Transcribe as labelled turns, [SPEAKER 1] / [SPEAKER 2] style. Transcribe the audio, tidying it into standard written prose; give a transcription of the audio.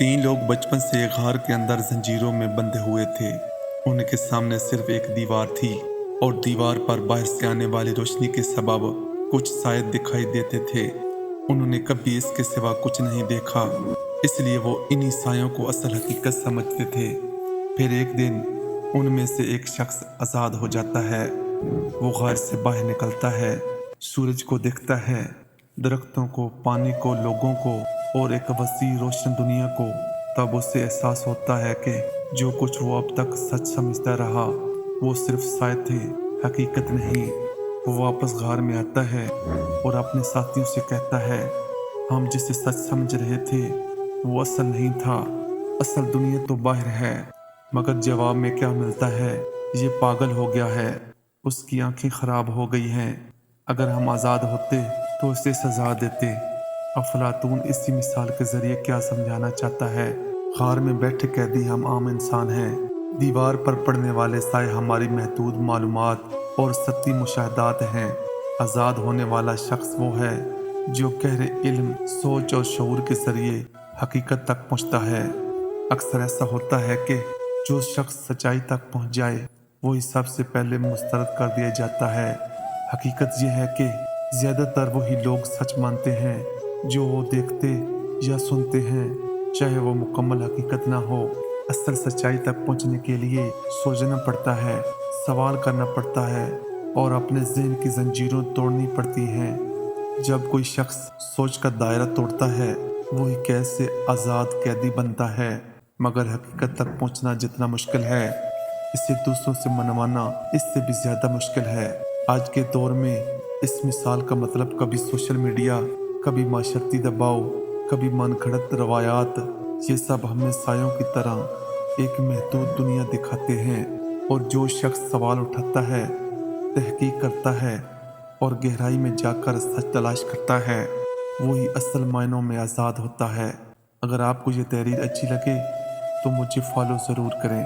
[SPEAKER 1] तीन लोग बचपन से एक घर के अंदर जंजीरों में बंधे हुए थे। उनके सामने सिर्फ एक दीवार थी और दीवार पर बाहर से आने वाली रोशनी के सबब कुछ शायद दिखाई देते थे। उन्होंने कभी इसके सिवा कुछ नहीं देखा, इसलिए वो इन्हीं सायों को असल हकीकत समझते थे। फिर एक दिन उनमें से एक शख्स आज़ाद हो जाता है। वो घर से बाहर निकलता है, सूरज को देखता है, दरख्तों को, पानी को, लोगों को और एक वसी रोशन दुनिया को। तब उसे एहसास होता है कि जो कुछ वो अब तक सच समझता रहा वो सिर्फ शायद थे, हकीकत नहीं। वो वापस घर में आता है और अपने साथियों से कहता है, हम जिसे सच समझ रहे थे वो असल नहीं था, असल दुनिया तो बाहर है। मगर जवाब में क्या मिलता है, ये पागल हो गया है, उसकी आंखें खराब हो गई हैं। अगर हम आज़ाद होते तो उसे सजा देते। अफलातून इसी मिसाल के जरिए क्या समझाना चाहता है? कार में बैठे कैदी हम आम इंसान हैं, दीवार पर पड़ने वाले साए हमारी महदूद मालूमात और सत्ती मुशाहदात हैं। आज़ाद होने वाला शख्स वो है जो गहरे इल्म, सोच और शऊर के जरिए हकीकत तक पहुँचता है। अक्सर ऐसा होता है कि जो शख्स सच्चाई तक पहुँच जाए वही सबसे पहले मुस्तरद कर दिया जाता है। हकीकत यह है कि ज़्यादातर वही लोग सच मानते हैं जो वो देखते या सुनते हैं, चाहे वो मुकम्मल हकीकत ना हो। असल सच्चाई तक पहुंचने के लिए सोचना पड़ता है, सवाल करना पड़ता है और अपने ज़हन की जंजीरों तोड़नी पड़ती हैं। जब कोई शख्स सोच का दायरा तोड़ता है वही कैद से आज़ाद कैदी बनता है। मगर हकीकत तक पहुंचना जितना मुश्किल है, इसे दूसरों से मनवाना इससे भी ज़्यादा मुश्किल है। आज के दौर में इस मिसाल का मतलब कभी सोशल मीडिया, कभी माशरती दबाव, कभी मनगढ़ंत रवायात, ये सब हमें सायों की तरह एक महदूद दुनिया दिखाते हैं। और जो शख्स सवाल उठाता है, तहकीक करता है और गहराई में जाकर सच तलाश करता है, वही असल मायनों में आज़ाद होता है। अगर आपको ये तहरीर अच्छी लगे तो मुझे फॉलो ज़रूर करें।